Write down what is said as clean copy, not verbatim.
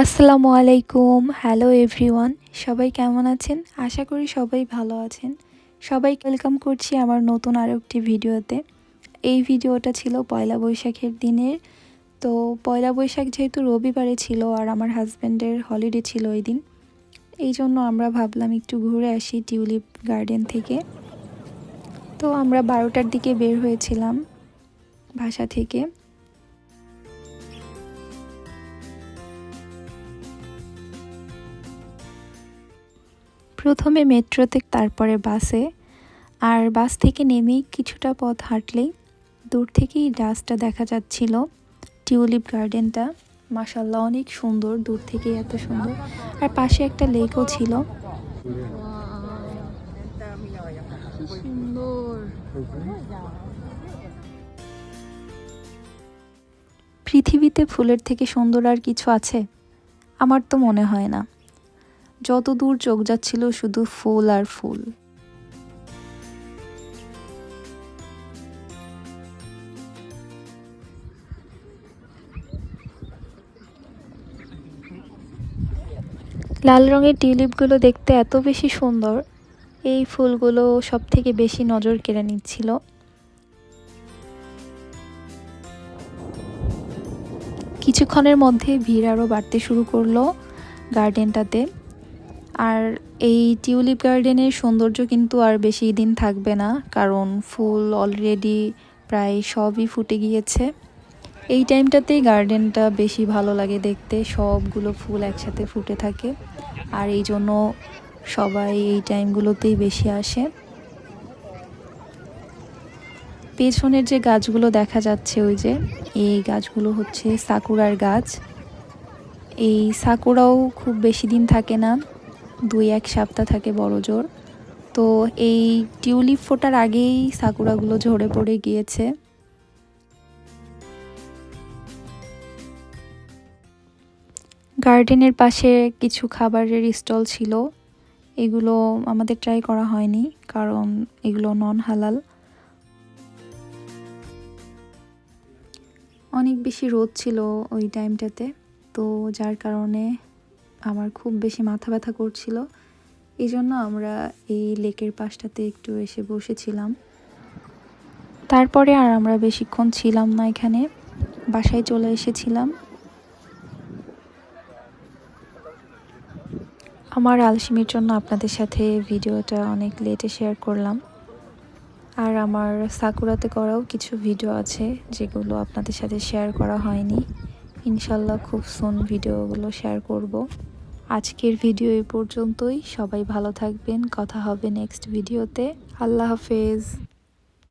আসসালামু আলাইকুম। Hello everyone, সবাই কেমন আছেন? আশা করি সবাই ভালো আছেন। সবাইকে ওয়েলকাম করছি আমার নতুন আরও একটি ভিডিওতে। এই ভিডিওটা ছিল পয়লা বৈশাখের দিনের। তো পয়লা বৈশাখ যেহেতু রবিবারে ছিল আর আমার হাজব্যান্ডের হলিডে ছিল ওই দিন, এই জন্য আমরা ভাবলাম একটু ঘুরে আসি টিউলিপ গার্ডেন থেকে। তো আমরা 12টার দিকে বের হয়েছিলাম বাসা থেকে। প্রথমে মেট্রোতে, তারপরে বাসে। আর বাস থেকে নেমেই কিছুটা পথ হাঁটলেই দূর থেকেই গাছটা দেখা যাচ্ছিল, টিউলিপ গার্ডেনটা। মাশাআল্লাহ, অনেক সুন্দর, দূর থেকেই এত সুন্দর। আর পাশে একটা লেকও ছিল। পৃথিবীতে ফুলের থেকে সুন্দর আর কিছু আছে? আমার তো মনে হয় না। যত দূর চোখ যাচ্ছিল শুধু ফুল আর ফুল। লাল রঙের টিউলিপগুলো দেখতে এত বেশি সুন্দর, এই ফুলগুলো সব থেকে বেশি নজর কেড়ে নিচ্ছিল। কিছুক্ষণের মধ্যে ভিড় আরও বাড়তে শুরু করলো গার্ডেনটাতে। আর এই টিউলিপ গার্ডেনের সৌন্দর্য কিন্তু আর বেশি দিন থাকবে না, কারণ ফুল অলরেডি প্রায় সবই ফুটে গিয়েছে। এই টাইমটাতেই গার্ডেনটা বেশি ভালো লাগে দেখতে, সবগুলো ফুল একসাথে ফুটে থাকে। আর এই জন্য সবাই এই টাইমগুলোতেই বেশি আসে। পেছনের যে গাছগুলো দেখা যাচ্ছে, ওই যে এই গাছগুলো হচ্ছে সাকুরার গাছ। এই সাকুরাও খুব বেশি দিন থাকে না, 2-1 সপ্তাহ থাকে বড় জোর। তো এই টিউলিপ ফোটার আগেই সাকুরাগুলো ঝরে পড়ে গিয়েছে। গার্ডেনের পাশে কিছু খাবারের স্টল ছিল, এগুলো আমাদের ট্রাই করা হয়নি কারণ এগুলো নন হালাল। অনেক বেশি রোদ ছিল ওই টাইমটাতে, তো যার কারণে আমার খুব বেশি মাথা ব্যথা করছিল। এই জন্য আমরা এই লেকের পাশটাতে একটু এসে বসেছিলাম। তারপরে আর আমরা বেশিক্ষণ ছিলাম না এখানে, বাসায় চলে এসেছিলাম। আমার আলসেমির জন্য আপনাদের সাথে ভিডিওটা অনেক লেটে শেয়ার করলাম। আর আমার সাকুরাতে করাও কিছু ভিডিও আছে যেগুলো আপনাদের সাথে শেয়ার করা হয়নি। ইনশাল্লাহ খুব সুন ভিডিওগুলো শেয়ার করব। আজকের ভিডিও এই পর্যন্তই। সবাই ভালো থাকবেন, কথা হবে নেক্সট ভিডিওতে। আল্লাহ হাফেজ।